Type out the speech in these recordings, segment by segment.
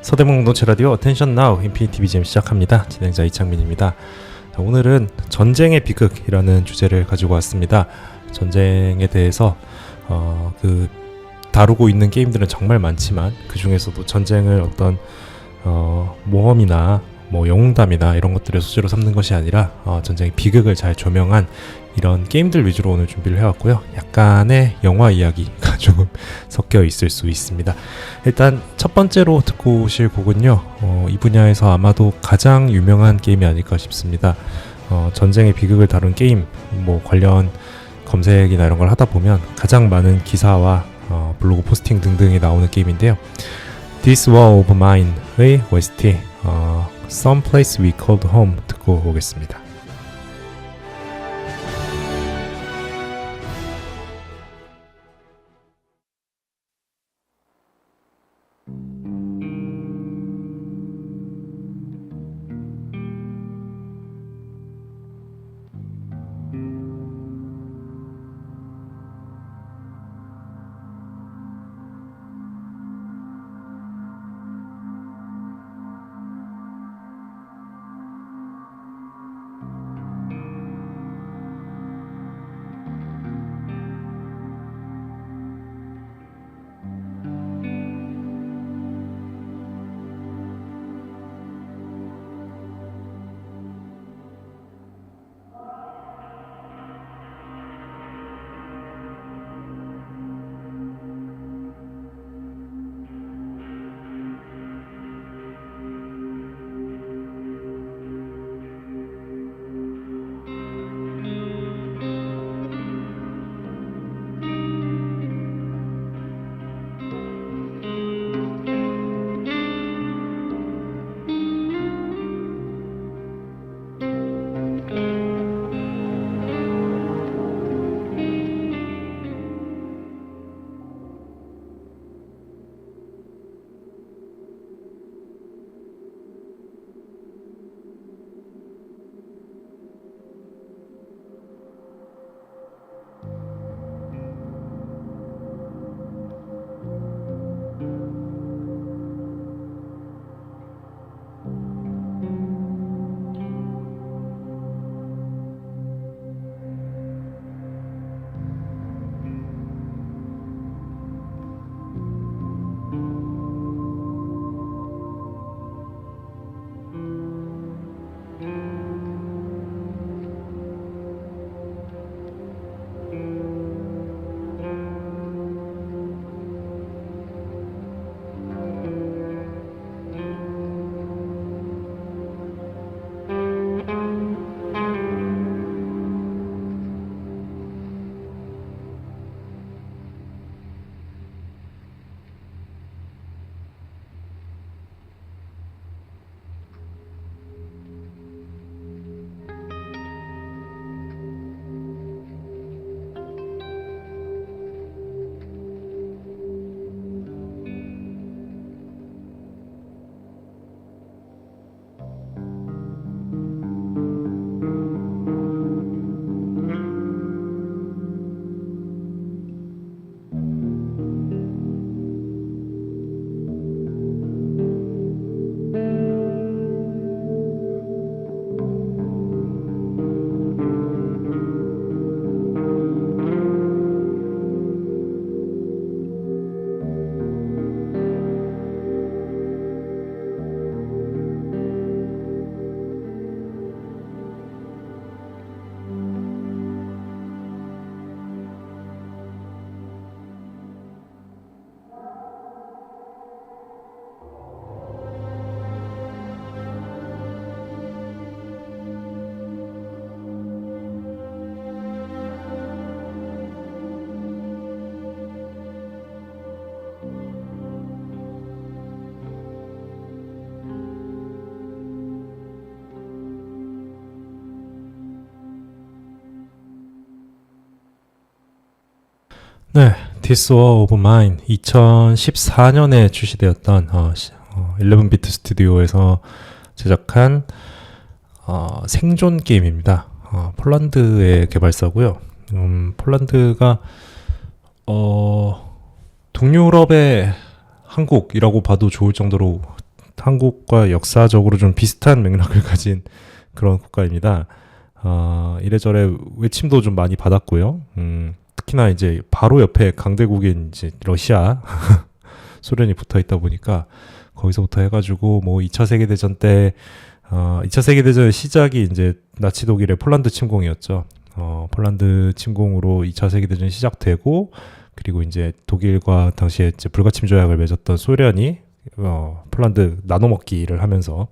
서대문 공동체 라디오 어텐션 나우 인피니티 BGM 시작합니다. 진행자 이창민입니다. 자, 오늘은 전쟁의 비극이라는 주제를 가지고 왔습니다. 전쟁에 대해서 다루고 있는 게임들은 정말 많지만 그 중에서도 전쟁을 어떤 모험이나 영웅담이나 이런 것들을 소재로 삼는 것이 아니라 전쟁의 비극을 잘 조명한 이런 게임들 위주로 오늘 준비를 해왔고요. 약간의 영화 이야기가 조금 섞여 있을 수 있습니다. 일단 첫 번째로 듣고 오실 곡은요, 이 분야에서 아마도 가장 유명한 게임이 아닐까 싶습니다. 전쟁의 비극을 다룬 게임 관련 검색이나 이런 걸 하다 보면 가장 많은 기사와 블로그 포스팅 등등이 나오는 게임인데요. This War of Mine의 OST Some Place We Called Home 듣고 오겠습니다. 네, This War of Mine 2014년에 출시되었던 11비트 스튜디오에서 제작한 생존 게임입니다. 폴란드의 개발사고요. 폴란드가 동유럽의 한국이라고 봐도 좋을 정도로 한국과 역사적으로 좀 비슷한 맥락을 가진 그런 국가입니다. 이래저래 외침도 좀 많이 받았고요. 특히나 이제 바로 옆에 강대국인 이제 러시아, 소련이 붙어 있다 보니까 거기서부터 해가지고 뭐 2차 세계대전 때 2차 세계대전 시작이 이제 나치 독일의 폴란드 침공이었죠. 폴란드 침공으로 2차 세계대전이 시작되고 그리고 이제 독일과 당시에 이제 불가침 조약을 맺었던 소련이 폴란드 나눠먹기를 하면서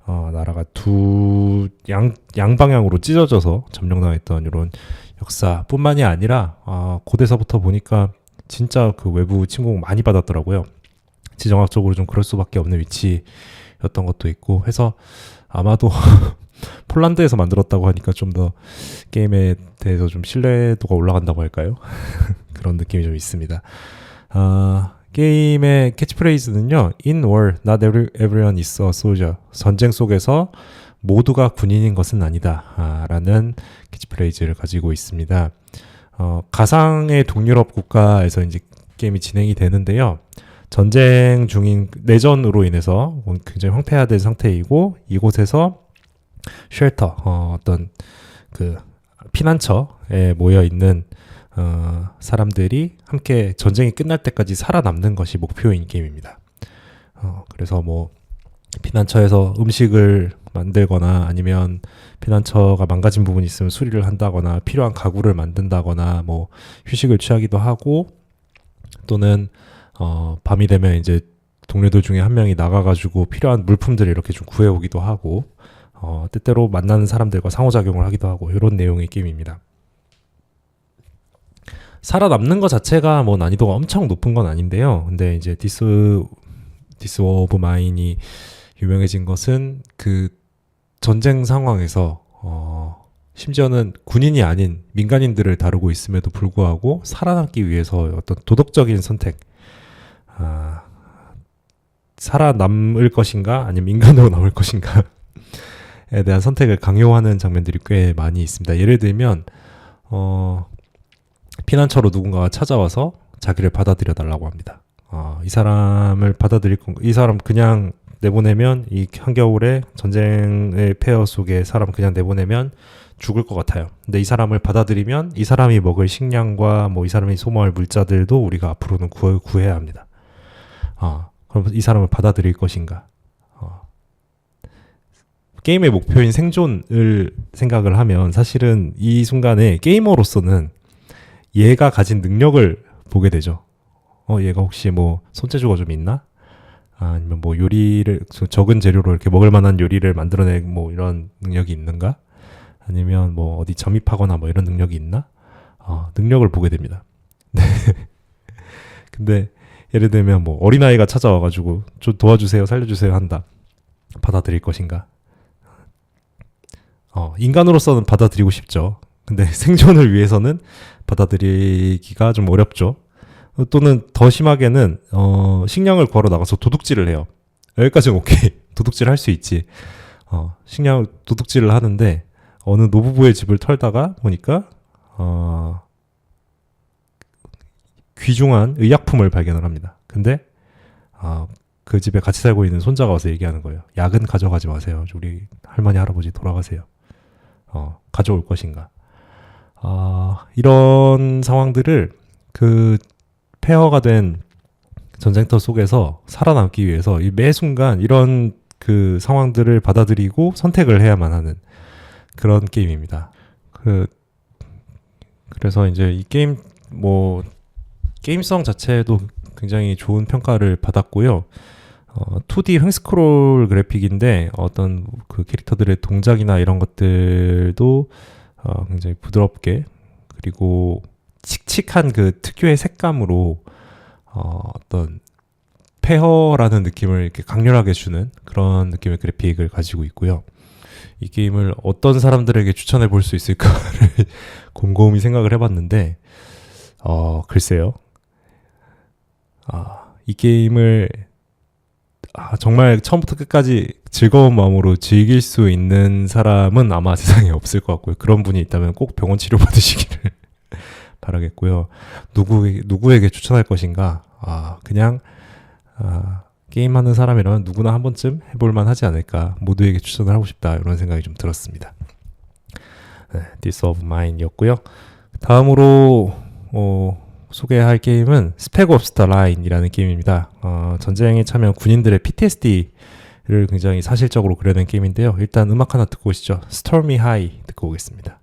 나라가 양방향으로 찢어져서 점령당했던 이런 역사뿐만이 아니라 고대서부터 보니까 진짜 그 외부 침공 많이 받았더라고요. 지정학적으로 좀 그럴 수밖에 없는 위치였던 것도 있고 해서 아마도 폴란드에서 만들었다고 하니까 좀 더 게임에 대해서 좀 신뢰도가 올라간다고 할까요? 그런 느낌이 좀 있습니다. 게임의 캐치프레이즈는요. In war, not everyone is a soldier. 전쟁 속에서 모두가 군인인 것은 아니다. 라는 캐치프레이즈를 가지고 있습니다. 가상의 동유럽 국가에서 이제 게임이 진행이 되는데요. 전쟁 중인 내전으로 인해서 굉장히 황폐화된 상태이고 이곳에서 쉘터, 어떤 그 피난처에 모여 있는 사람들이 함께 전쟁이 끝날 때까지 살아남는 것이 목표인 게임입니다. 그래서 뭐 피난처에서 음식을 만들거나 아니면 피난처가 망가진 부분이 있으면 수리를 한다거나 필요한 가구를 만든다거나 뭐 휴식을 취하기도 하고 또는 밤이 되면 이제 동료들 중에 한 명이 나가가지고 필요한 물품들을 이렇게 좀 구해오기도 하고 때때로 만나는 사람들과 상호작용을 하기도 하고 이런 내용의 게임입니다. 살아남는 것 자체가 뭐 난이도가 엄청 높은 건 아닌데요. 근데 이제 디스 워 오브 마인이 유명해진 것은 그 전쟁 상황에서 심지어는 군인이 아닌 민간인들을 다루고 있음에도 불구하고 살아남기 위해서 어떤 도덕적인 선택, 살아남을 것인가 아니면 인간으로 남을 것인가에 대한 선택을 강요하는 장면들이 꽤 많이 있습니다. 예를 들면 피난처로 누군가가 찾아와서 자기를 받아들여 달라고 합니다. 이 사람을 받아들일 건가? 이 사람 그냥 내보내면 이 한겨울에 전쟁의 폐허 속에 사람 그냥 내보내면 죽을 것 같아요. 근데 이 사람을 받아들이면 이 사람이 먹을 식량과 뭐 이 사람이 소모할 물자들도 우리가 앞으로는 구해야 합니다. 그럼 이 사람을 받아들일 것인가? 게임의 목표인 생존을 생각을 하면 사실은 이 순간에 게이머로서는 얘가 가진 능력을 보게 되죠. 얘가 혹시 뭐 손재주가 좀 있나? 아니면 뭐 요리를 적은 재료로 이렇게 먹을 만한 요리를 만들어내 뭐 이런 능력이 있는가? 아니면 뭐 어디 점입하거나 뭐 이런 능력이 있나? 능력을 보게 됩니다. 근데 예를 들면 뭐 어린아이가 찾아와가지고 좀 도와주세요, 살려주세요 한다. 받아들일 것인가? 인간으로서는 받아들이고 싶죠. 근데 생존을 위해서는 받아들이기가 좀 어렵죠. 또는 더 심하게는 식량을 구하러 나가서 도둑질을 해요. 여기까지는 오케이. 도둑질 할 수 있지. 식량 도둑질을 하는데 어느 노부부의 집을 털다가 보니까 귀중한 의약품을 발견을 합니다. 근데 그 집에 같이 살고 있는 손자가 와서 얘기하는 거예요. 약은 가져가지 마세요. 우리 할머니 할아버지 돌아가세요. 가져올 것인가. 이런 상황들을 그 폐허가 된 전쟁터 속에서 살아남기 위해서 매 순간 이런 그 상황들을 받아들이고 선택을 해야만 하는 그런 게임입니다. 그래서 이제 이 게임 뭐 게임성 자체도 굉장히 좋은 평가를 받았고요. 2D 횡스크롤 그래픽인데 어떤 그 캐릭터들의 동작이나 이런 것들도 굉장히 부드럽게 그리고 칙칙한 그 특유의 색감으로 어떤 폐허라는 느낌을 이렇게 강렬하게 주는 그런 느낌의 그래픽을 가지고 있고요. 이 게임을 어떤 사람들에게 추천해 볼 수 있을까를 곰곰이 생각을 해봤는데 글쎄요. 이 게임을 정말 처음부터 끝까지 즐거운 마음으로 즐길 수 있는 사람은 아마 세상에 없을 것 같고요. 그런 분이 있다면 꼭 병원 치료 받으시기를 바라겠고요. 누구에게 추천할 것인가? 그냥 게임하는 사람이라면 누구나 한 번쯤 해볼만 하지 않을까, 모두에게 추천을 하고 싶다, 이런 생각이 좀 들었습니다. 네, This of Mine이었고요. 다음으로 소개할 게임은 스펙 오브 더 라인이라는 게임입니다. 전쟁에 참여한 군인들의 PTSD를 굉장히 사실적으로 그려낸 게임인데요. 일단 음악 하나 듣고 오시죠. Stormy High 듣고 오겠습니다.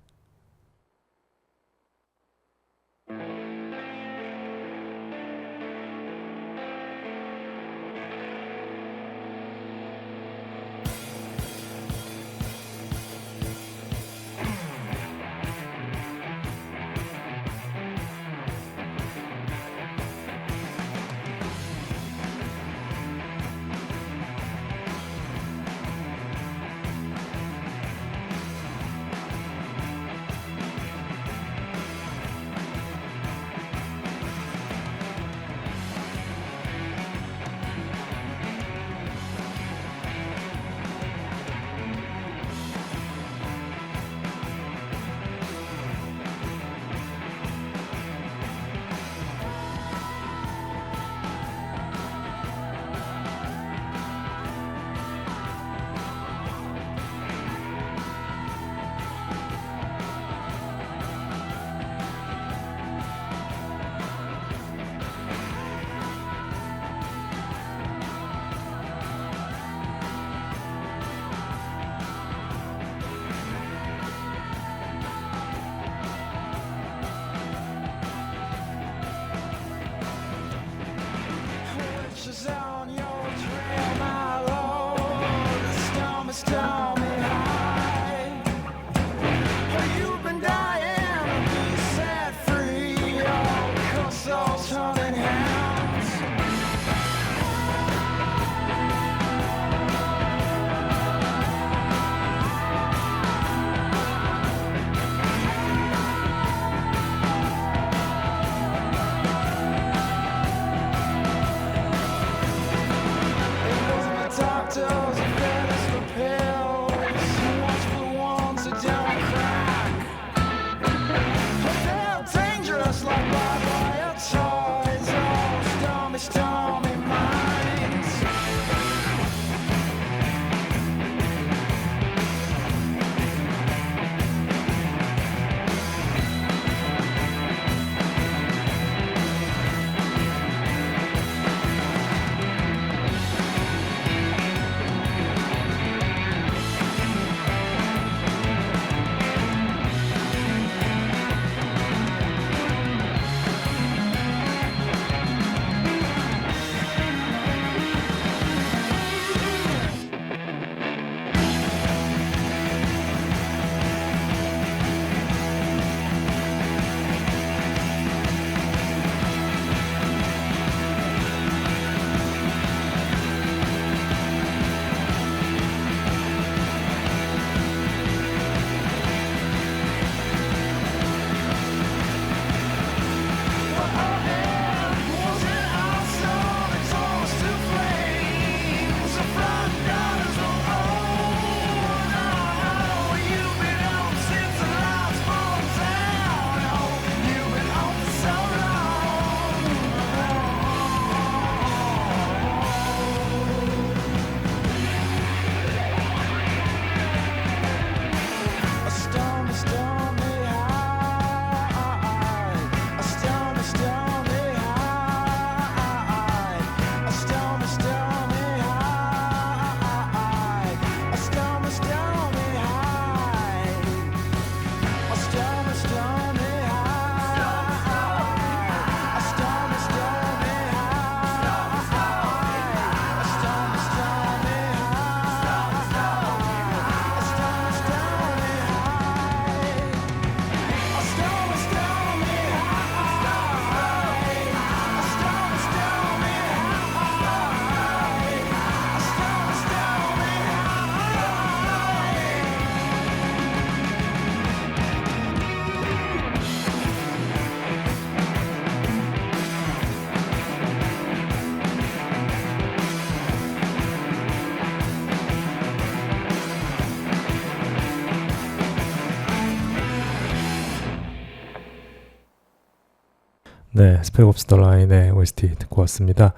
네, 스펙 오브 더 라인의 OST 듣고 왔습니다.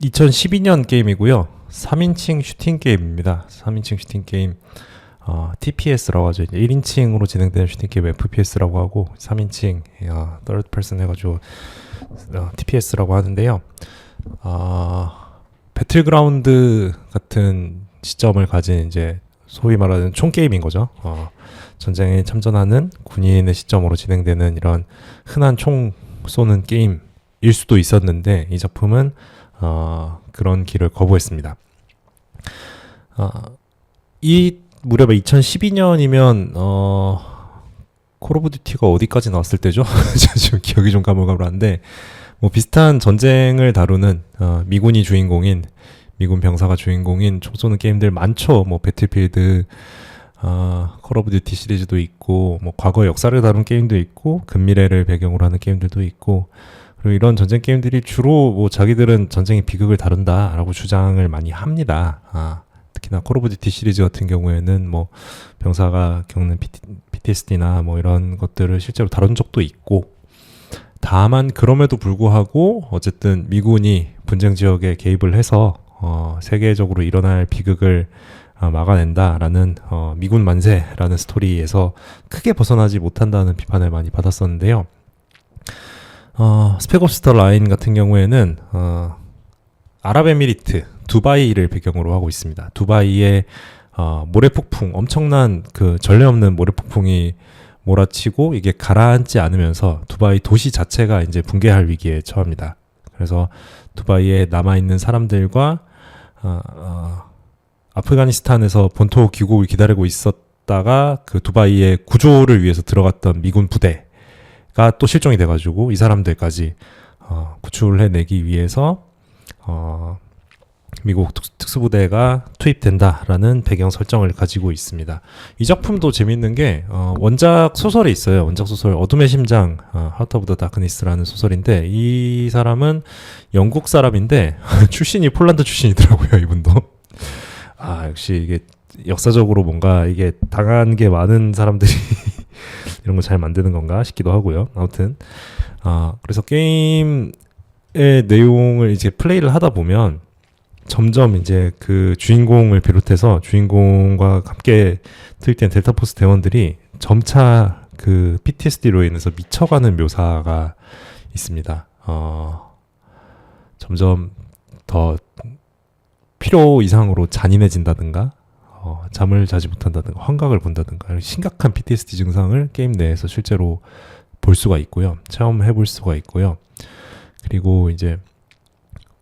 2012년 게임이고요. 3인칭 슈팅 게임입니다. 3인칭 슈팅 게임 TPS라고 하죠. 이제 1인칭으로 진행되는 슈팅 게임 FPS라고 하고 3인칭 third person 해가지고 TPS라고 하는데요. 배틀그라운드 같은 시점을 가진 이제 소위 말하는 총 게임인 거죠. 전쟁에 참전하는 군인의 시점으로 진행되는 이런 흔한 총 쏘는 게임일 수도 있었는데 이 작품은 그런 길을 거부했습니다. 이 무렵에 2012년이면 콜 오브 듀티가 어디까지 나왔을 때죠? 지금 기억이 좀 가물가물한데 뭐 비슷한 전쟁을 다루는 미군이 주인공인 미군 병사가 주인공인 총 쏘는 게임들 많죠. 뭐 배틀필드, 콜 오브 듀티 시리즈도 있고 뭐 과거 역사를 다룬 게임도 있고 근미래를 배경으로 하는 게임들도 있고 그리고 이런 전쟁 게임들이 주로 뭐 자기들은 전쟁의 비극을 다룬다라고 주장을 많이 합니다. 특히나 콜 오브 듀티 시리즈 같은 경우에는 뭐 병사가 겪는 PTSD나 뭐 이런 것들을 실제로 다룬 적도 있고 다만 그럼에도 불구하고 어쨌든 미군이 분쟁 지역에 개입을 해서 세계적으로 일어날 비극을 막아낸다라는 미군 만세라는 스토리에서 크게 벗어나지 못한다는 비판을 많이 받았었는데요. 스펙옵스 더 라인 같은 경우에는 아랍에미리트 두바이를 배경으로 하고 있습니다. 두바이에 모래폭풍 엄청난 그 전례 없는 모래폭풍이 몰아치고 이게 가라앉지 않으면서 두바이 도시 자체가 이제 붕괴할 위기에 처합니다. 그래서 두바이에 남아있는 사람들과 아프가니스탄에서 본토 귀국을 기다리고 있었다가 그 두바이의 구조를 위해서 들어갔던 미군 부대가 또 실종이 돼가지고 이 사람들까지 구출해내기 위해서 미국 특수부대가 투입된다라는 배경 설정을 가지고 있습니다. 이 작품도 재밌는 게 원작 소설이 있어요. 원작 소설 어둠의 심장, Heart of the Darkness라는 소설인데 이 사람은 영국 사람인데 출신이 폴란드 출신이더라고요. 이분도. 역시 이게 역사적으로 뭔가 이게 당한 게 많은 사람들이 이런 거 잘 만드는 건가 싶기도 하고요. 아무튼 그래서 게임의 내용을 이제 플레이를 하다 보면 점점 이제 그 주인공을 비롯해서 주인공과 함께 투입된 델타포스 대원들이 점차 그 PTSD로 인해서 미쳐가는 묘사가 있습니다. 점점 더 필요 이상으로 잔인해진다든가 잠을 자지 못한다든가 환각을 본다든가 심각한 PTSD 증상을 게임 내에서 실제로 볼 수가 있고요. 체험해 볼 수가 있고요. 그리고 이제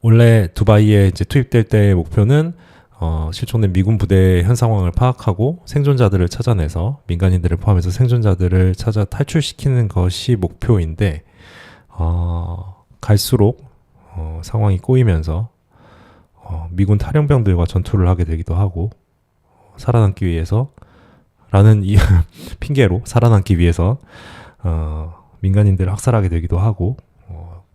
원래 두바이에 이제 투입될 때의 목표는 실종된 미군 부대의 현 상황을 파악하고 생존자들을 찾아내서 민간인들을 포함해서 생존자들을 찾아 탈출시키는 것이 목표인데 갈수록 상황이 꼬이면서 미군 탈영병들과 전투를 하게 되기도 하고 살아남기 위해서 라는 이 핑계로 살아남기 위해서 민간인들을 학살하게 되기도 하고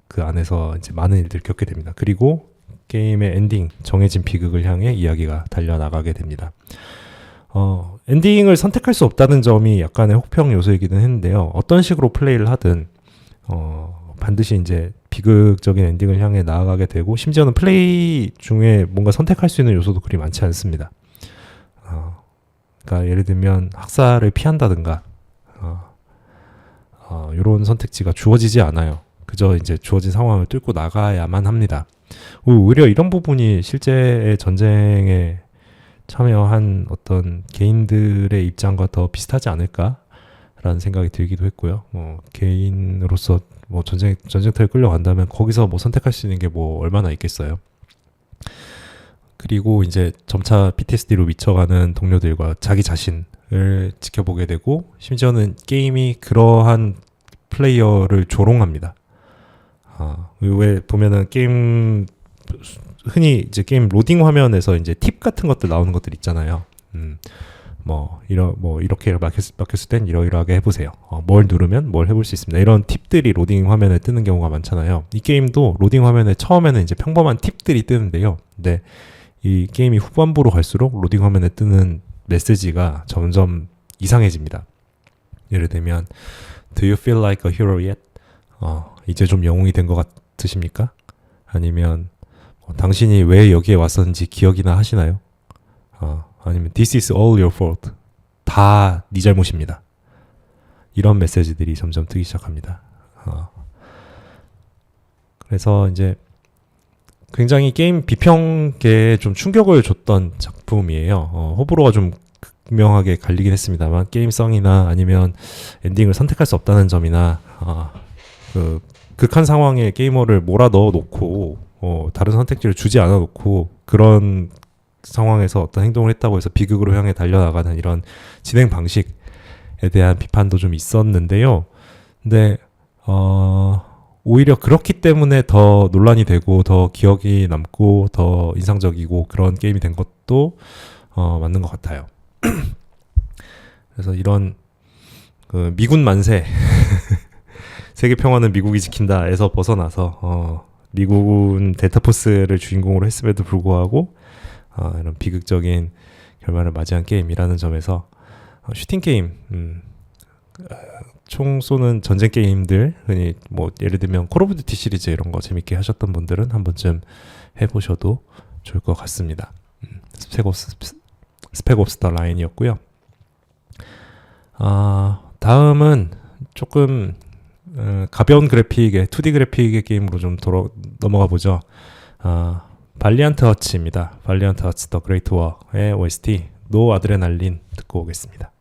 그 안에서 이제 많은 일들을 겪게 됩니다. 그리고 게임의 엔딩, 정해진 비극을 향해 이야기가 달려나가게 됩니다. 엔딩을 선택할 수 없다는 점이 약간의 혹평 요소이기는 했는데요. 어떤 식으로 플레이를 하든 반드시 이제 비극적인 엔딩을 향해 나아가게 되고 심지어는 플레이 중에 뭔가 선택할 수 있는 요소도 그리 많지 않습니다. 그러니까 예를 들면 학살을 피한다든가 이런 선택지가 주어지지 않아요. 그저 이제 주어진 상황을 뚫고 나가야만 합니다. 오히려 이런 부분이 실제의 전쟁에 참여한 어떤 개인들의 입장과 더 비슷하지 않을까라는 생각이 들기도 했고요. 개인으로서 뭐 전쟁터에 끌려간다면 거기서 뭐 선택할 수 있는 게 뭐 얼마나 있겠어요. 그리고 이제 점차 PTSD로 미쳐가는 동료들과 자기 자신을 지켜보게 되고 심지어는 게임이 그러한 플레이어를 조롱합니다. 왜 보면은 게임 흔히 이제 게임 로딩 화면에서 이제 팁 같은 것들 나오는 것들 있잖아요. 이렇게 막혔을 땐 이러이러하게 해보세요. 뭘 누르면 뭘 해볼 수 있습니다. 이런 팁들이 로딩 화면에 뜨는 경우가 많잖아요. 이 게임도 로딩 화면에 처음에는 이제 평범한 팁들이 뜨는데요. 근데 이 게임이 후반부로 갈수록 로딩 화면에 뜨는 메시지가 점점 이상해집니다. 예를 들면 Do you feel like a hero yet? 이제 좀 영웅이 된 것 같으십니까? 아니면 당신이 왜 여기에 왔었는지 기억이나 하시나요? 아니면 This is all your fault. 다 네 잘못입니다. 이런 메시지들이 점점 뜨기 시작합니다. 그래서 이제 굉장히 게임 비평계에 좀 충격을 줬던 작품이에요. 호불호가 좀 극명하게 갈리긴 했습니다만 게임성이나 아니면 엔딩을 선택할 수 없다는 점이나 그 극한 상황에 게이머를 몰아 넣어 놓고 다른 선택지를 주지 않아 놓고 그런 상황에서 어떤 행동을 했다고 해서 비극으로 향해 달려나가는 이런 진행 방식에 대한 비판도 좀 있었는데요. 근데 오히려 그렇기 때문에 더 논란이 되고 더 기억이 남고 더 인상적이고 그런 게임이 된 것도 맞는 것 같아요. 그래서 이런 그 미군 만세 세계 평화는 미국이 지킨다에서 벗어나서 미국은 델타포스를 주인공으로 했음에도 불구하고 이런 비극적인 결말을 맞이한 게임이라는 점에서 슈팅 게임 총 쏘는 전쟁 게임들 흔히 뭐 예를 들면 콜 오브 듀티 시리즈 이런 거 재밌게 하셨던 분들은 한 번쯤 해보셔도 좋을 것 같습니다. 스펙옵스 더 라인이었고요. 다음은 조금 가벼운 그래픽의 2D 그래픽의 게임으로 좀 넘어가 보죠. 발리안트 허츠입니다. 발리안트 허츠 더 그레이트 워의 OST 노 아드레날린 듣고 오겠습니다.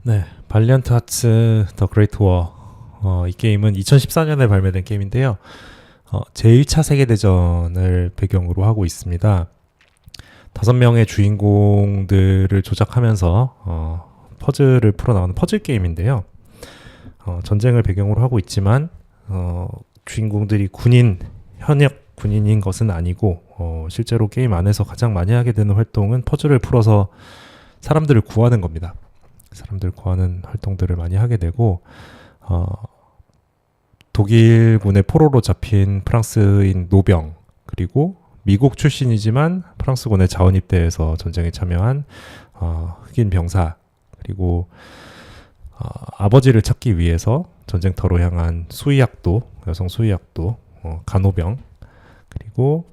네, 발리안트 하츠 더 그레이트 워. 이 게임은 2014년에 발매된 게임인데요. 제1차 세계대전을 배경으로 하고 있습니다. 5명의 주인공들을 조작하면서 퍼즐을 풀어나가는 퍼즐 게임인데요. 전쟁을 배경으로 하고 있지만 주인공들이 현역 군인인 것은 아니고 실제로 게임 안에서 가장 많이 하게 되는 활동은 퍼즐을 풀어서 사람들을 구하는 겁니다. 사람들 구하는 활동들을 많이 하게 되고 독일군의 포로로 잡힌 프랑스인 노병 그리고 미국 출신이지만 프랑스군의 자원입대해서 전쟁에 참여한 흑인 병사 그리고 아버지를 찾기 위해서 전쟁터로 향한 수의학도, 여성 수의학도, 간호병, 그리고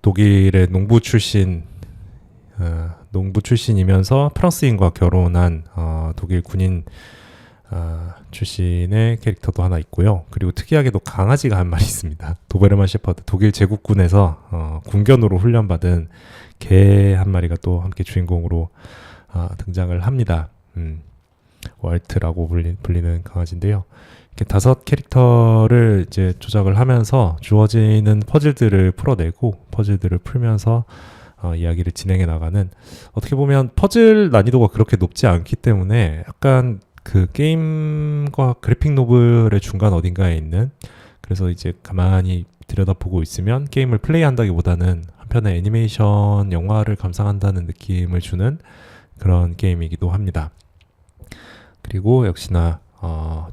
독일의 농부 출신이면서 프랑스인과 결혼한 독일 군인 출신의 캐릭터도 하나 있고요. 그리고 특이하게도 강아지가 한 마리 있습니다. 도베르만 셰퍼드, 독일 제국군에서 군견으로 훈련받은 개 한 마리가 또 함께 주인공으로 등장을 합니다. 월트라고 불리는 강아지인데요. 이렇게 5 캐릭터를 이제 조작을 하면서 주어지는 퍼즐들을 풀어내고 퍼즐들을 풀면서 이야기를 진행해 나가는, 어떻게 보면 퍼즐 난이도가 그렇게 높지 않기 때문에 약간 그 게임과 그래픽 노블의 중간 어딘가에 있는, 그래서 이제 가만히 들여다보고 있으면 게임을 플레이한다기보다는 한편의 애니메이션 영화를 감상한다는 느낌을 주는 그런 게임이기도 합니다. 그리고 역시나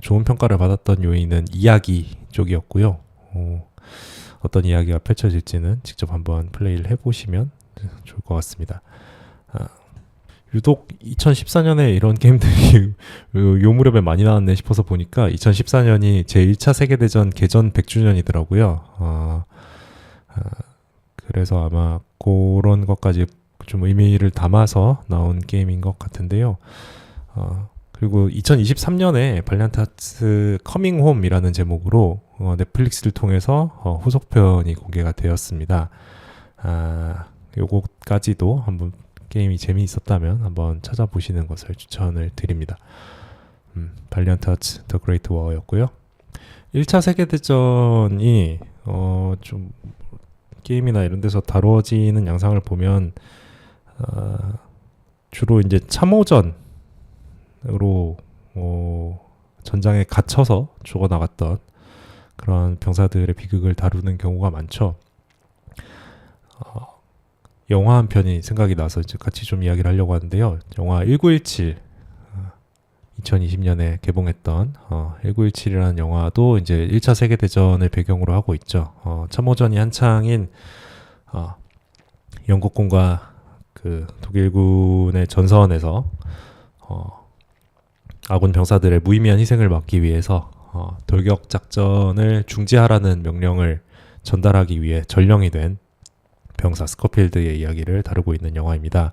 좋은 평가를 받았던 요인은 이야기 쪽이었고요. 어떤 이야기가 펼쳐질지는 직접 한번 플레이를 해보시면 좋을 것 같습니다. 유독 2014년에 이런 게임들이 요 무렵에 많이 나왔네 싶어서 보니까 2014년이 제1차 세계대전 개전 100주년이더라고요. 그래서 아마 그런 것까지 좀 의미를 담아서 나온 게임인 것 같은데요. 그리고 2023년에 발리안트 하츠 커밍 홈이라는 제목으로 넷플릭스를 통해서 후속편이 공개가 되었습니다. 요거까지도 한번 게임이 재미있었다면 한번 찾아보시는 것을 추천을 드립니다. 발리안트 하츠 더 그레이트 워였고요. 1차 세계대전이 좀 게임이나 이런 데서 다뤄지는 양상을 보면 주로 이제 참호전으로 전장에 갇혀서 죽어나갔던 그런 병사들의 비극을 다루는 경우가 많죠. 영화 한 편이 생각이 나서 이제 같이 좀 이야기를 하려고 하는데요. 영화 1917, 2020년에 개봉했던 1917이라는 영화도 이제 1차 세계대전을 배경으로 하고 있죠. 참호전이 한창인 영국군과 그 독일군의 전선에서 아군 병사들의 무의미한 희생을 막기 위해서 돌격 작전을 중지하라는 명령을 전달하기 위해 전령이 된 병사 스코필드의 이야기를 다루고 있는 영화입니다.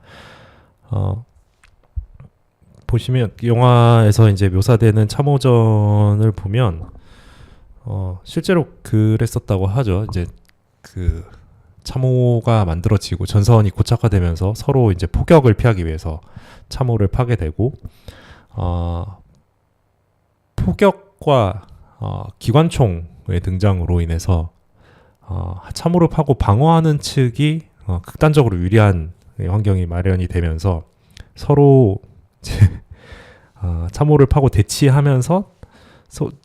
보시면 영화에서 이제 묘사되는 참호전을 보면 실제로 그랬었다고 하죠. 이제 그 참호가 만들어지고 전선이 고착화되면서 서로 이제 포격을 피하기 위해서 참호를 파게 되고 포격과 기관총의 등장으로 인해서 참호를 파고 방어하는 측이 극단적으로 유리한 환경이 마련이 되면서 서로 이제 참호를 파고 대치하면서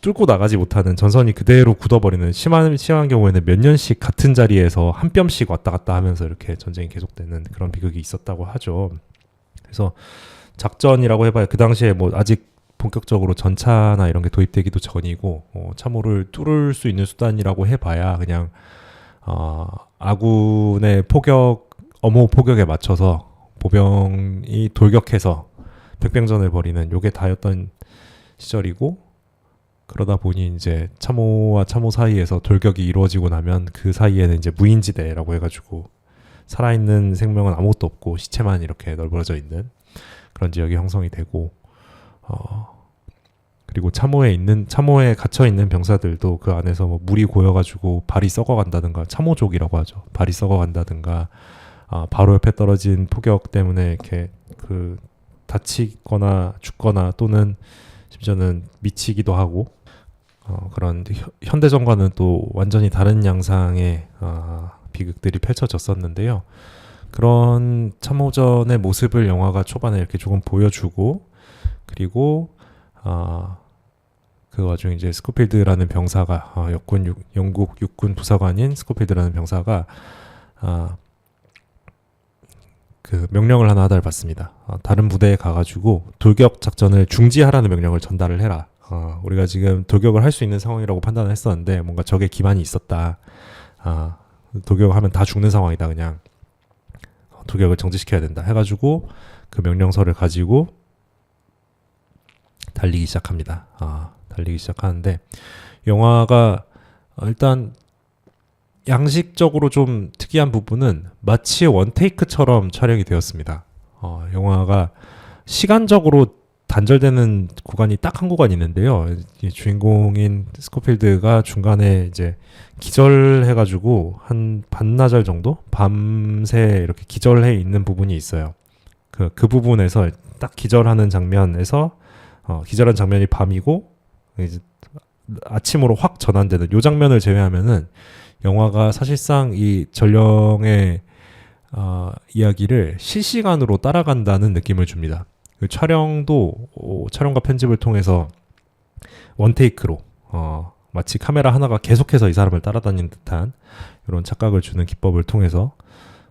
뚫고 나가지 못하는, 전선이 그대로 굳어버리는, 심한 경우에는 몇 년씩 같은 자리에서 한 뼘씩 왔다 갔다 하면서 이렇게 전쟁이 계속되는 그런 비극이 있었다고 하죠. 그래서 작전이라고 해봐야 그 당시에 뭐 아직 본격적으로 전차나 이런 게 도입되기도 전이고 참호를 뚫을 수 있는 수단이라고 해봐야 그냥 아군의 엄호 포격에 맞춰서 보병이 돌격해서 백병전을 벌이는 요게 다였던 시절이고, 그러다 보니 이제 참호와 참호 사이에서 돌격이 이루어지고 나면 그 사이에는 이제 무인지대라고 해가지고 살아있는 생명은 아무것도 없고 시체만 이렇게 널브러져 있는 그런 지역이 형성이 되고, 그리고 참호에 갇혀 있는 병사들도 그 안에서 뭐 물이 고여가지고 발이 썩어간다든가, 참호족이라고 하죠. 발이 썩어간다든가, 바로 옆에 떨어진 포격 때문에 이렇게 그 다치거나 죽거나 또는 심지어는 미치기도 하고, 그런 현대전과는 또 완전히 다른 양상의 비극들이 펼쳐졌었는데요. 그런 참호전의 모습을 영화가 초반에 이렇게 조금 보여주고, 그리고 그 와중에 이제 스코필드라는 병사가 영국 육군 부사관인 스코필드라는 병사가 그 명령을 하나를 받습니다. 다른 부대에 가가지고 돌격 작전을 중지하라는 명령을 전달을 해라. 우리가 지금 돌격을 할 수 있는 상황이라고 판단을 했었는데 뭔가 적의 기반이 있었다. 돌격을 하면 다 죽는 상황이다. 그냥 돌격을 정지시켜야 된다. 해가지고 그 명령서를 가지고 달리기 시작합니다. 달리기 시작하는데 영화가 일단 양식적으로 좀 특이한 부분은 마치 원테이크처럼 촬영이 되었습니다. 영화가 시간적으로 단절되는 구간이 딱 한 구간 있는데요. 이 주인공인 스코필드가 중간에 이제 기절해가지고 한 반나절 정도 밤새 이렇게 기절해 있는 부분이 있어요. 그 부분에서 딱 기절하는 장면에서 기절한 장면이 밤이고 이제 아침으로 확 전환되는 요 장면을 제외하면은 영화가 사실상 이 전령의 이야기를 실시간으로 따라간다는 느낌을 줍니다. 그 촬영과 편집을 통해서 원테이크로 마치 카메라 하나가 계속해서 이 사람을 따라다니는 듯한 이런 착각을 주는 기법을 통해서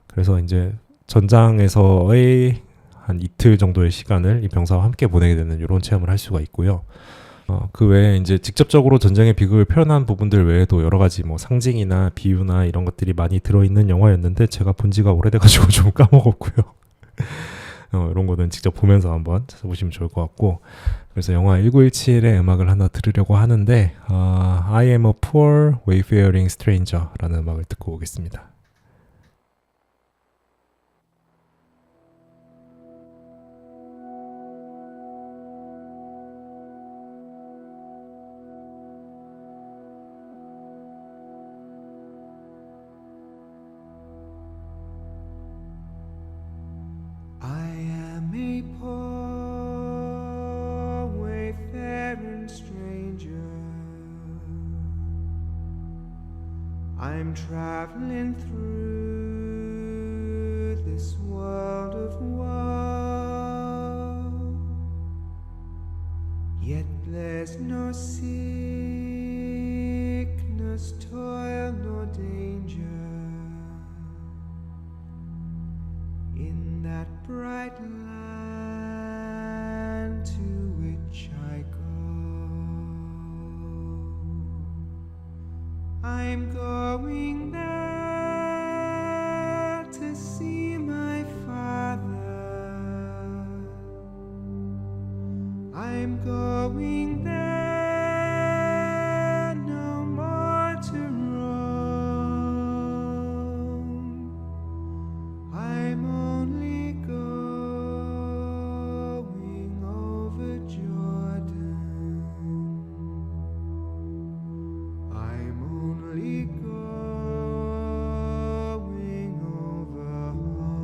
그래서 이제 전장에서의 한 이틀 정도의 시간을 이 병사와 함께 보내게 되는 이런 체험을 할 수가 있고요. 그 외에 이제 직접적으로 전쟁의 비극을 표현한 부분들 외에도 여러 가지 뭐 상징이나 비유나 이런 것들이 많이 들어있는 영화였는데 제가 본 지가 오래돼가지고 좀 까먹었고요. 이런 거는 직접 보면서 한번 찾아보시면 좋을 것 같고 그래서 영화 1917의 음악을 하나 들으려고 하는데 I am a poor wayfaring stranger 라는 음악을 듣고 오겠습니다. I'm traveling through this world of woe, yet there's no sickness, toil, nor danger in that bright land to which I go. I'm going there to see my father. I'm going there no more to roam. I'm only going over Jordan. I'm only going over home.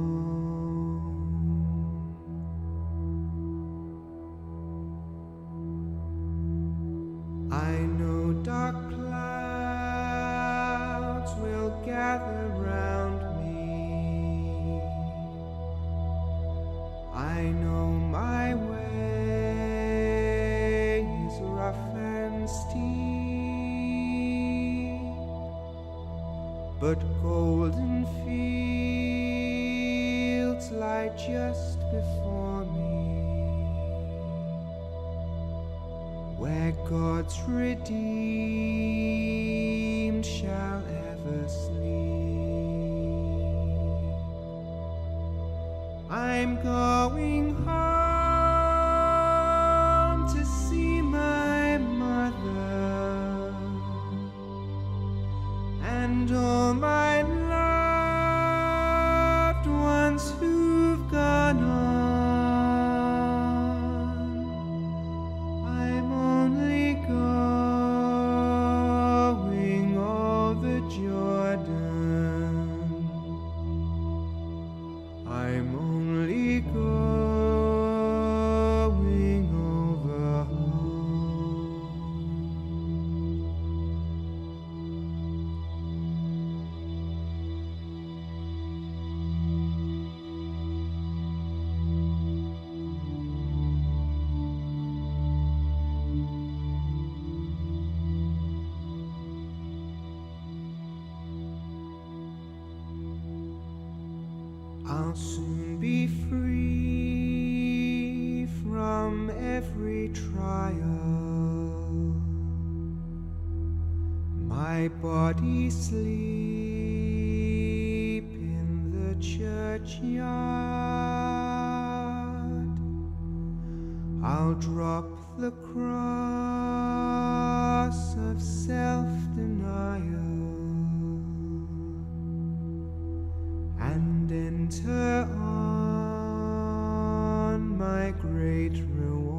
I know dark clouds will gather round me. I know my way is rough and steep, but golden fields lie just before me, where God's redeemed shall ever sleep. I'm going home to see my mother and all my loved ones who've gone on. I'm only going over Jordan. I'm only going over home. I'll soon be free from every trial. My body sleep in the churchyard. I'll drop the cross of self-denial and enter on my great reward.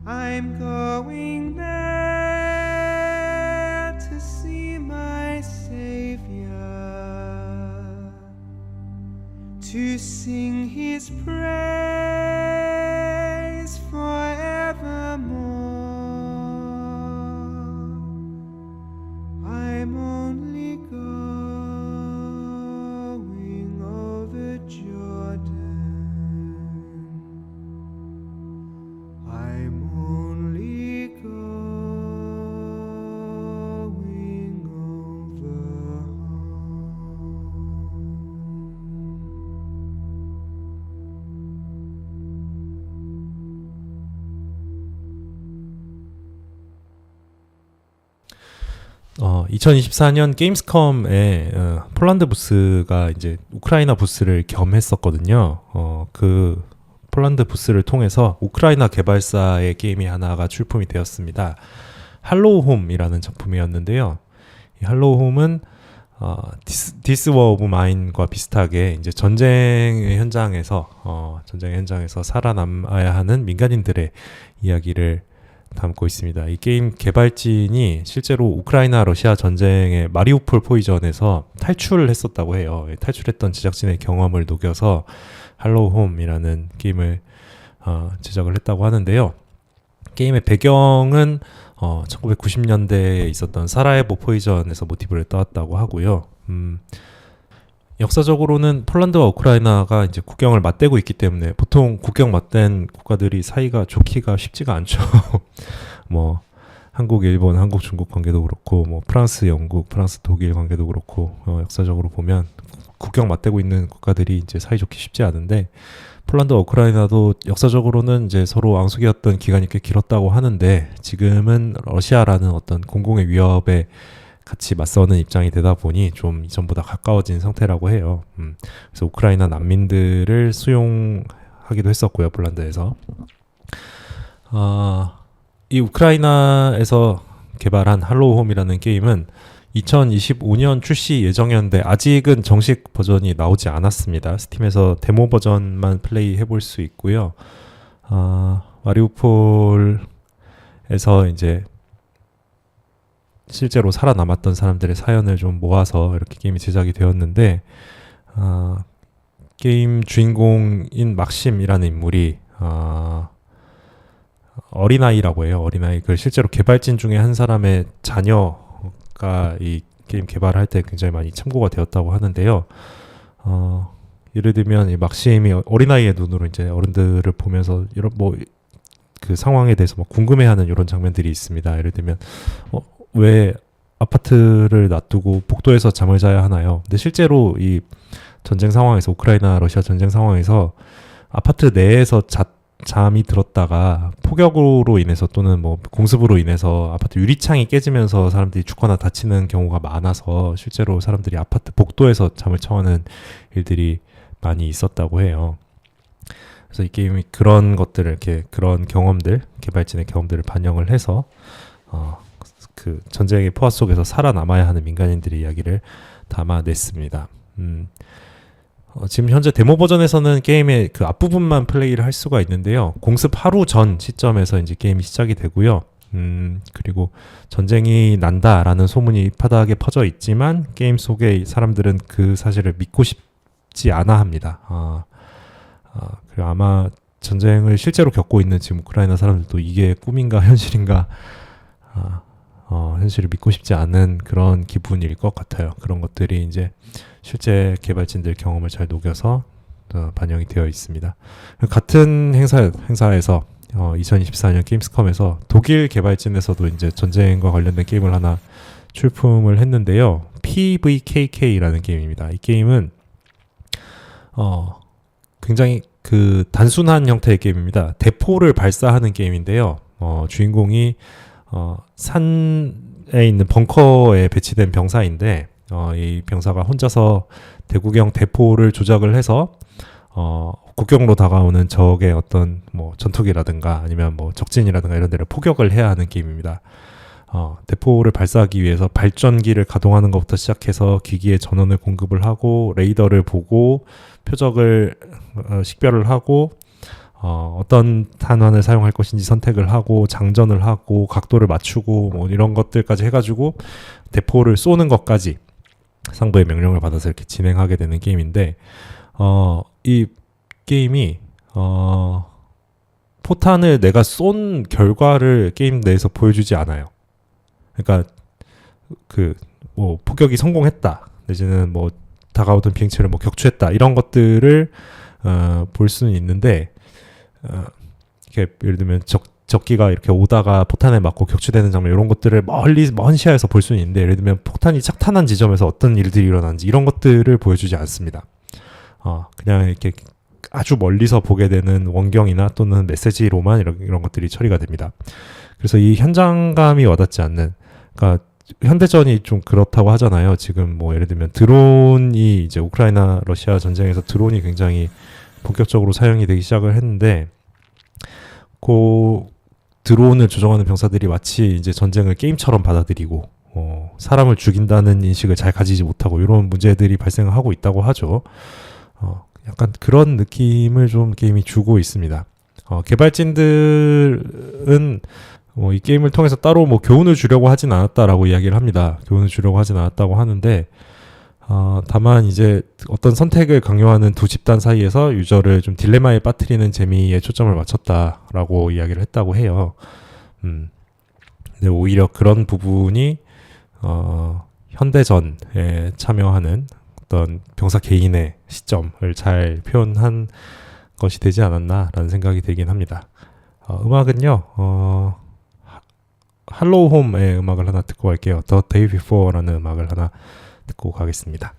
I'm going there to see my Savior, to sing His praise forevermore. I'm only going over Jordan. I'm only going over home. 2024년 게임스컴에 폴란드 부스가 이제 우크라이나 부스를 겸했었거든요. 그 폴란드 부스를 통해서 우크라이나 개발사의 게임이 하나가 출품이 되었습니다. 할로우홈이라는 작품이었는데요. 이 할로우홈은 This War of Mine과 비슷하게 이제 전쟁의 현장에서 살아남아야 하는 민간인들의 이야기를 담고 있습니다. 이 게임 개발진이 실제로 우크라이나 러시아 전쟁의 마리우폴 포위전에서 탈출을 했었다고 해요. 탈출했던 제작진의 경험을 녹여서 할로우홈이라는 게임을 제작을 했다고 하는데요. 게임의 배경은 1990년대에 있었던 사라예보 포위전에서 모티브를 따왔다고 하고요. 역사적으로는 폴란드와 우크라이나가 이제 국경을 맞대고 있기 때문에 보통 국경 맞댄 국가들이 사이가 좋기가 쉽지가 않죠. 뭐 한국, 일본, 한국, 중국 관계도 그렇고, 뭐 프랑스, 영국, 프랑스, 독일 관계도 그렇고, 역사적으로 보면 국경 맞대고 있는 국가들이 이제 사이좋기 쉽지 않은데, 폴란드와 우크라이나도 역사적으로는 이제 서로 앙숙이었던 기간이 꽤 길었다고 하는데, 지금은 러시아라는 어떤 공공의 위협에 같이 맞서는 입장이 되다 보니 좀 이전보다 가까워진 상태라고 해요. 그래서 우크라이나 난민들을 수용하기도 했었고요, 폴란드에서. 이 우크라이나에서 개발한 할로우홈이라는 게임은 2025년 출시 예정이었는데 아직은 정식 버전이 나오지 않았습니다. 스팀에서 데모 버전만 플레이 해볼 수 있고요. 마리우폴에서 이제 실제로 살아남았던 사람들의 사연을 좀 모아서 이렇게 게임이 제작이 되었는데, 게임 주인공인 막심이라는 인물이 어린아이라고 해요. 어린아이. 그 실제로 개발진 중에 한 사람의 자녀가 이 게임 개발할 때 굉장히 많이 참고가 되었다고 하는데요. 예를 들면 이 막심이 어린아이의 눈으로 이제 어른들을 보면서 이런 그 상황에 대해서 궁금해하는 이런 장면들이 있습니다. 예를 들면 왜 아파트를 놔두고 복도에서 잠을 자야 하나요? 근데 실제로 이 전쟁 상황에서 우크라이나 러시아 전쟁 상황에서 아파트 내에서 잠이 들었다가 폭격으로 인해서 또는 공습으로 인해서 아파트 유리창이 깨지면서 사람들이 죽거나 다치는 경우가 많아서 실제로 사람들이 아파트 복도에서 잠을 청하는 일들이 많이 있었다고 해요. 그래서 이 게임이 그런 것들을 이렇게 그런 경험들, 개발진의 경험들을 반영을 해서 그 전쟁의 포화 속에서 살아남아야 하는 민간인들의 이야기를 담아냈습니다. 지금 현재 데모 버전에서는 게임의 그 앞부분만 플레이를 할 수가 있는데요. 공습 하루 전 시점에서 이제 게임이 시작이 되고요. 그리고 전쟁이 난다라는 소문이 바닥에 퍼져 있지만 게임 속의 사람들은 그 사실을 믿고 싶지 않아 합니다. 그리고 아마 전쟁을 실제로 겪고 있는 지금 우크라이나 사람들도 이게 꿈인가 현실인가 현실을 믿고 싶지 않은 그런 기분일 것 같아요. 그런 것들이 이제 실제 개발진들 경험을 잘 녹여서 반영이 되어 있습니다. 같은 행사에서 2024년 게임스컴에서 독일 개발진에서도 이제 전쟁과 관련된 게임을 하나 출품을 했는데요. PVKK라는 게임입니다. 이 게임은 굉장히 그 단순한 형태의 게임입니다. 대포를 발사하는 게임인데요. 주인공이 산에 있는 벙커에 배치된 병사인데 이 병사가 혼자서 대구경 대포를 조작을 해서 국경으로 다가오는 적의 어떤 뭐 전투기라든가 아니면 뭐 적진이라든가 이런 데를 포격을 해야 하는 게임입니다. 대포를 발사하기 위해서 발전기를 가동하는 것부터 시작해서 기기에 전원을 공급을 하고 레이더를 보고 표적을 식별을 하고 어떤 탄환을 사용할 것인지 선택을 하고 장전을 하고 각도를 맞추고 뭐 이런 것들까지 해가지고 대포를 쏘는 것까지 상부의 명령을 받아서 이렇게 진행하게 되는 게임인데 이 게임이 포탄을 내가 쏜 결과를 게임 내에서 보여주지 않아요. 그러니까 그 뭐 포격이 성공했다 내지는 뭐 다가오던 비행체를 뭐 격추했다 이런 것들을 볼 수는 있는데 이렇게 예를 들면 적기가 이렇게 오다가 포탄에 맞고 격추되는 장면 이런 것들을 먼 시야에서 볼 수는 있는데 예를 들면 폭탄이 착탄한 지점에서 어떤 일들이 일어나는지 이런 것들을 보여주지 않습니다. 그냥 이렇게 아주 멀리서 보게 되는 원경이나 또는 메시지로만 이런 것들이 처리가 됩니다. 그래서 이 현장감이 와닿지 않는, 그러니까 현대전이 좀 그렇다고 하잖아요. 지금 뭐 예를 들면 드론이 이제 우크라이나 러시아 전쟁에서 드론이 굉장히 본격적으로 사용이 되기 시작을 했는데 그 드론을 조종하는 병사들이 마치 이제 전쟁을 게임처럼 받아들이고 사람을 죽인다는 인식을 잘 가지지 못하고 이런 문제들이 발생하고 있다고 하죠. 약간 그런 느낌을 좀 게임이 주고 있습니다. 개발진들은 이 게임을 통해서 따로 뭐 교훈을 주려고 하진 않았다라고 이야기를 합니다. 교훈을 주려고 하진 않았다고 하는데 다만 이제 어떤 선택을 강요하는 두 집단 사이에서 유저를 좀 딜레마에 빠뜨리는 재미에 초점을 맞췄다라고 이야기를 했다고 해요. 근데 오히려 그런 부분이 현대전에 참여하는 어떤 병사 개인의 시점을 잘 표현한 것이 되지 않았나라는 생각이 들긴 합니다. 음악은요, 할로우 홈의 음악을 하나 듣고 갈게요. The Day Before라는 음악을 하나 듣고 가겠습니다.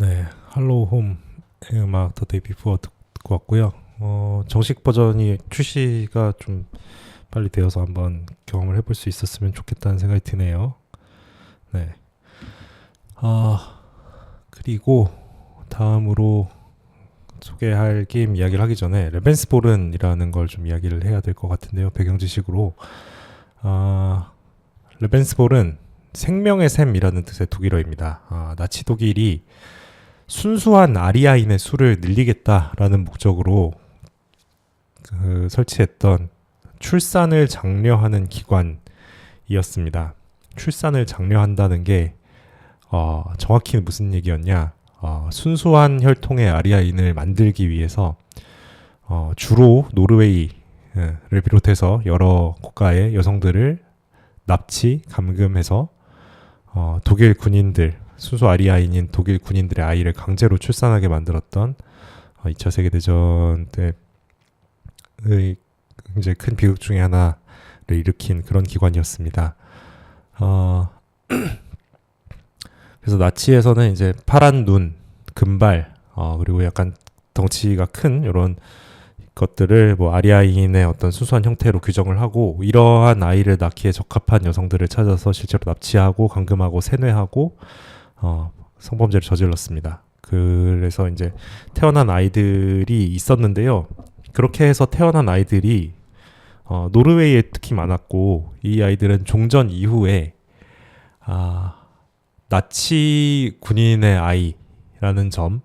네, 할로우 홈의 음악 The Day Before 듣고 왔고요. 정식 버전이 출시가 좀 빨리 되어서 한번 경험을 해볼 수 있었으면 좋겠다는 생각이 드네요. 네. 그리고 다음으로 소개할 게임 이야기를 하기 전에 레벤스보른이라는 걸 좀 이야기를 해야 될 것 같은데요. 배경 지식으로. 레벤스볼은 생명의 샘이라는 뜻의 독일어입니다. 나치 독일이 순수한 아리아인의 수를 늘리겠다라는 목적으로 설치했던 출산을 장려하는 기관이었습니다. 출산을 장려한다는 게 정확히 무슨 얘기였냐? 순수한 혈통의 아리아인을 만들기 위해서 주로 노르웨이를 비롯해서 여러 국가의 여성들을 납치, 감금해서 독일 군인들, 순수 아리아인인 독일 군인들의 아이를 강제로 출산하게 만들었던 2차 세계대전 때의 굉장히 큰 비극 중에 하나를 일으킨 그런 기관이었습니다. 그래서 나치에서는 이제 파란 눈, 금발, 그리고 약간 덩치가 큰 이런 것들을 뭐 아리아인의 어떤 순수한 형태로 규정을 하고, 이러한 아이를 낳기에 적합한 여성들을 찾아서 실제로 납치하고 감금하고 세뇌하고 성범죄를 저질렀습니다. 그래서 이제 태어난 아이들이 있었는데요. 그렇게 해서 태어난 아이들이 노르웨이에 특히 많았고, 이 아이들은 종전 이후에 나치 군인의 아이라는 점,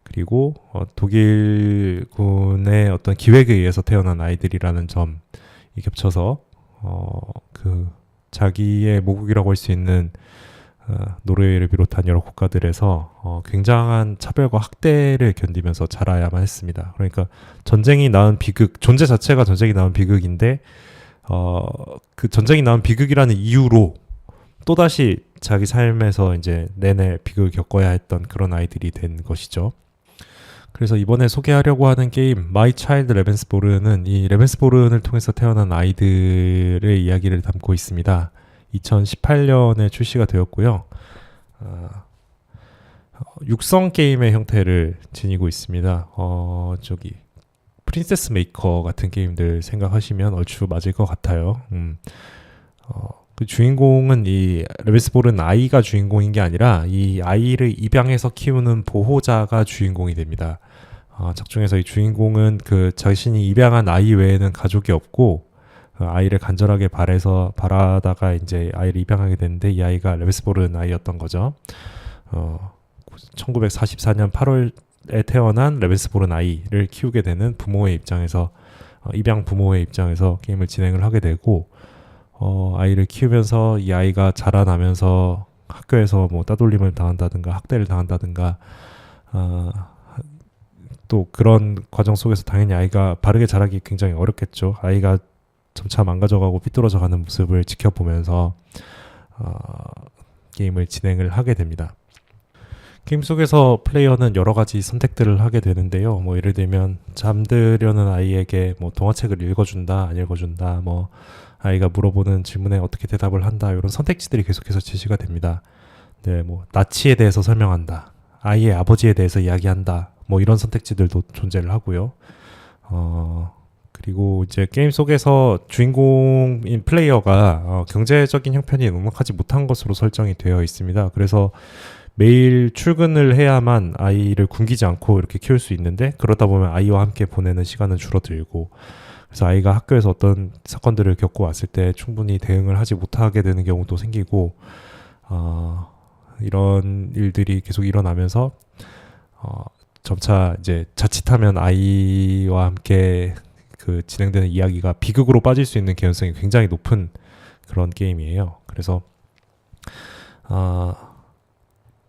그리고 독일군의 어떤 기획에 의해서 태어난 아이들이라는 점이 겹쳐서 그 자기의 모국이라고 할 수 있는 노르웨이를 비롯한 여러 국가들에서 굉장한 차별과 학대를 견디면서 자라야만 했습니다. 그러니까 전쟁이 낳은 비극, 존재 자체가 전쟁이 낳은 비극인데 그 전쟁이 낳은 비극이라는 이유로 또다시 자기 삶에서 이제 내내 비극을 겪어야 했던 그런 아이들이 된 것이죠. 그래서 이번에 소개하려고 하는 게임 My Child 레벤스보른은 이 레벤스보른을 통해서 태어난 아이들의 이야기를 담고 있습니다. 2018년에 출시가 되었고요. 육성 게임의 형태를 지니고 있습니다. 프린세스 메이커 같은 게임들 생각하시면 얼추 맞을 것 같아요. 그 주인공은 이 레벤스보른 아이가 주인공인 게 아니라 이 아이를 입양해서 키우는 보호자가 주인공이 됩니다. 작중에서 이 주인공은 그 자신이 입양한 아이 외에는 가족이 없고 아이를 간절하게 바라다가 이제 아이를 입양하게 되는데, 이 아이가 레벤스보른 아이였던 거죠. 1944년 8월에 태어난 레벤스보른 아이를 키우게 되는 부모의 입장에서 입양 부모의 입장에서 게임을 진행을 하게 되고, 아이를 키우면서 이 아이가 자라나면서 학교에서 뭐 따돌림을 당한다든가 학대를 당한다든가 또 그런 과정 속에서 당연히 아이가 바르게 자라기 굉장히 어렵겠죠. 아이가 점차 망가져가고 삐뚤어져가는 모습을 지켜보면서 게임을 진행을 하게 됩니다. 게임 속에서 플레이어는 여러 가지 선택들을 하게 되는데요. 뭐 예를 들면 잠들려는 아이에게 뭐 동화책을 읽어준다, 안 읽어준다, 뭐 아이가 물어보는 질문에 어떻게 대답을 한다, 이런 선택지들이 계속해서 제시가 됩니다. 네, 뭐 나치에 대해서 설명한다, 아이의 아버지에 대해서 이야기한다, 뭐 이런 선택지들도 존재를 하고요. 그리고 이제 게임 속에서 주인공인 플레이어가 경제적인 형편이 넉넉하지 못한 것으로 설정이 되어 있습니다. 그래서 매일 출근을 해야만 아이를 굶기지 않고 이렇게 키울 수 있는데, 그러다 보면 아이와 함께 보내는 시간은 줄어들고, 그래서 아이가 학교에서 어떤 사건들을 겪고 왔을 때 충분히 대응을 하지 못하게 되는 경우도 생기고, 이런 일들이 계속 일어나면서 점차 이제 자칫하면 아이와 함께 그 진행되는 이야기가 비극으로 빠질 수 있는 개연성이 굉장히 높은 그런 게임이에요. 그래서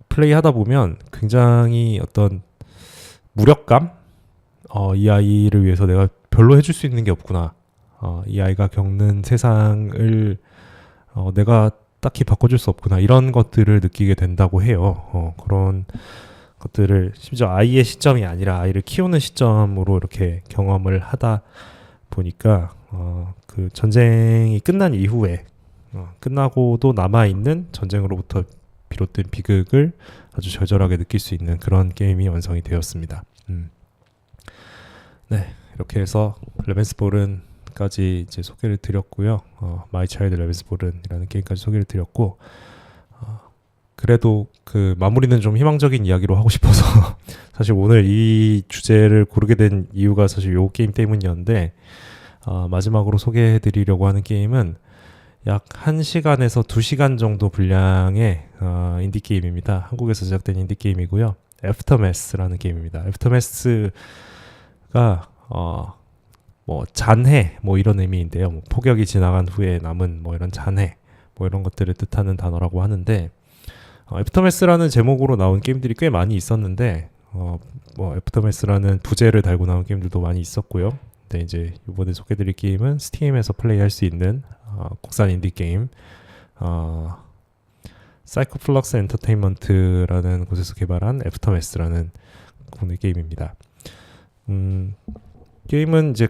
플레이 하다 보면 굉장히 어떤 무력감, 이 아이를 위해서 내가 별로 해줄 수 있는 게 없구나, 이 아이가 겪는 세상을 내가 딱히 바꿔줄 수 없구나, 이런 것들을 느끼게 된다고 해요. 그런 것들을 심지어 아이의 시점이 아니라 아이를 키우는 시점으로 이렇게 경험을 하다 보니까 그 전쟁이 끝난 이후에 끝나고도 남아있는 전쟁으로부터 비롯된 비극을 아주 절절하게 느낄 수 있는 그런 게임이 완성이 되었습니다. 네, 이렇게 해서 레벤스볼은까지 이제 소개를 드렸고요. 마이 차일드 레벤스볼은이라는 게임까지 소개를 드렸고, 그래도 그 마무리는 좀 희망적인 이야기로 하고 싶어서 사실 오늘 이 주제를 고르게 된 이유가 사실 요 게임 때문이었는데, 마지막으로 소개해드리려고 하는 게임은 약 1시간에서 2시간 정도 분량의 인디게임입니다. 한국에서 제작된 인디게임이고요. 애프터매스라는 게임입니다. 애프터매스가 뭐 잔해 뭐 이런 의미인데요. 뭐 폭격이 지나간 후에 남은 뭐 이런 잔해 뭐 이런 것들을 뜻하는 단어라고 하는데, 애프터매스라는 제목으로 나온 게임들이 꽤 많이 있었는데 뭐 애프터매스라는 부제를 달고 나온 게임들도 많이 있었고요. 근데 이제 이번에 소개드릴 게임은 스팀에서 플레이할 수 있는 국산 인디 게임 사이코플럭스 엔터테인먼트라는 곳에서 개발한 애프터매스라는 국내 게임입니다. 게임은 이제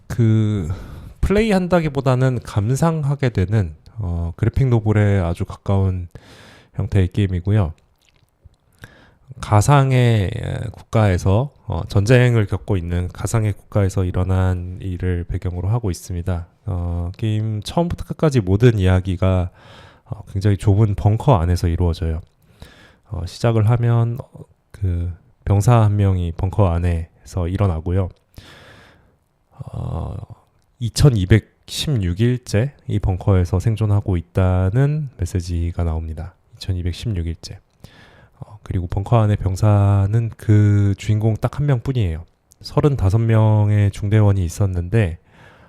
그 플레이 한다기보다는 감상하게 되는 그래픽 노블에 아주 가까운 형태의 게임이고요. 가상의 국가에서 전쟁을 겪고 있는 가상의 국가에서 일어난 일을 배경으로 하고 있습니다. 게임 처음부터 끝까지 모든 이야기가 굉장히 좁은 벙커 안에서 이루어져요. 시작을 하면 그 병사 한 명이 벙커 안에서 일어나고요. 2216일째 이 벙커에서 생존하고 있다는 메시지가 나옵니다. 2216일째. 그리고 벙커 안에 병사는 그 주인공 딱 한 명뿐이에요. 35명의 중대원이 있었는데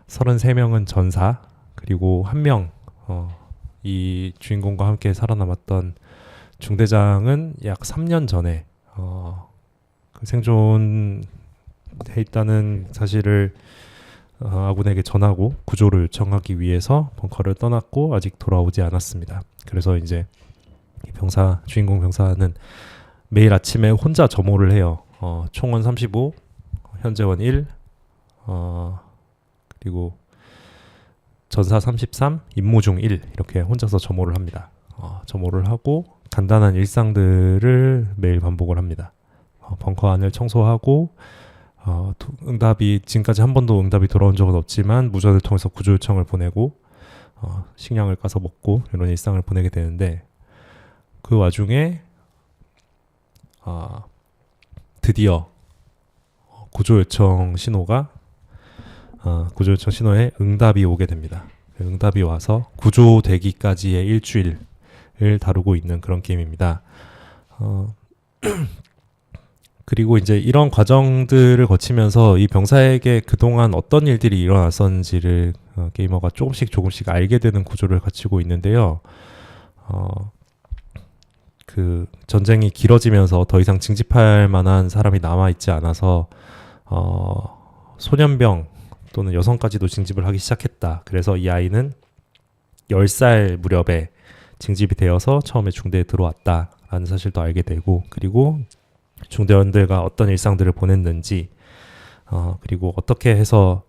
33명은 전사, 그리고 한 명 이 주인공과 함께 살아남았던 중대장은 약 3년 전에 그 생존해 있다는 사실을 아군에게 전하고 구조를 요청하기 위해서 벙커를 떠났고 아직 돌아오지 않았습니다. 그래서 이제 이 주인공 병사는 매일 아침에 혼자 점호를 해요. 총원 35, 현재원 1, 그리고 전사 33, 임무중 1 이렇게 혼자서 점호를 합니다. 점호를 하고 간단한 일상들을 매일 반복을 합니다. 벙커 안을 청소하고 지금까지 한 번도 응답이 돌아온 적은 없지만 무전을 통해서 구조 요청을 보내고 식량을 까서 먹고 이런 일상을 보내게 되는데, 그 와중에 드디어 구조 요청 신호에 응답이 오게 됩니다. 응답이 와서 구조되기까지의 일주일을 다루고 있는 그런 게임입니다. 그리고 이제 이런 과정들을 거치면서 이 병사에게 그동안 어떤 일들이 일어났었는지를 게이머가 조금씩 알게 되는 구조를 갖추고 있는데요. 그 전쟁이 길어지면서 더 이상 징집할 만한 사람이 남아있지 않아서 소년병 또는 여성까지도 징집을 하기 시작했다. 그래서 이 아이는 10살 무렵에 징집이 되어서 처음에 중대에 들어왔다라는 사실도 알게 되고, 그리고 중대원들과 어떤 일상들을 보냈는지, 그리고 어떻게 해서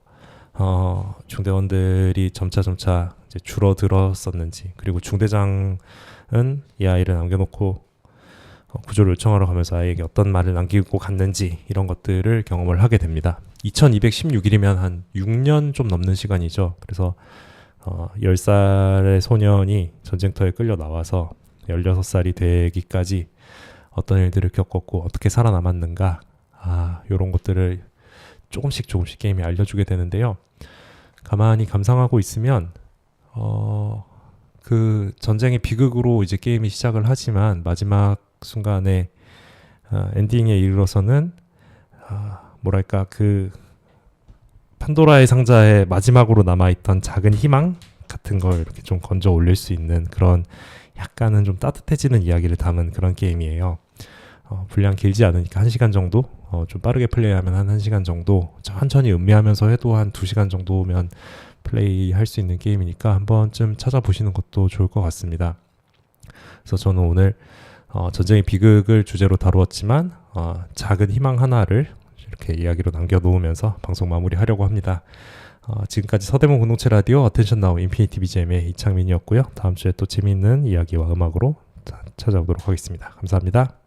중대원들이 점차 이제 줄어들었었는지, 그리고 중대장은 이 아이를 남겨놓고 구조를 요청하러 가면서 아이에게 어떤 말을 남기고 갔는지, 이런 것들을 경험을 하게 됩니다. 2216일이면 한 6년 좀 넘는 시간이죠. 그래서 10살의 소년이 전쟁터에 끌려 나와서 16살이 되기까지 어떤 일들을 겪었고 어떻게 살아남았는가, 이런 것들을 조금씩 게임이 알려주게 되는데요. 가만히 감상하고 있으면 그 전쟁의 비극으로 이제 게임이 시작을 하지만 마지막 순간에 엔딩에 이르러서는 뭐랄까, 그 판도라의 상자에 마지막으로 남아있던 작은 희망 같은 걸 이렇게 좀 건져 올릴 수 있는 그런 약간은 좀 따뜻해지는 이야기를 담은 그런 게임이에요. 분량 길지 않으니까 1시간 정도, 좀 빠르게 플레이하면 한 1시간 정도, 천천히 음미하면서 해도 한 2시간 정도면 플레이할 수 있는 게임이니까 한 번쯤 찾아보시는 것도 좋을 것 같습니다. 그래서 저는 오늘 전쟁의 비극을 주제로 다루었지만 작은 희망 하나를 이렇게 이야기로 남겨놓으면서 방송 마무리하려고 합니다. 지금까지 서대문 공동체 라디오 어텐션 나우 인피니티 BGM의 이창민이었고요. 다음 주에 또 재미있는 이야기와 음악으로 찾아오도록 하겠습니다. 감사합니다.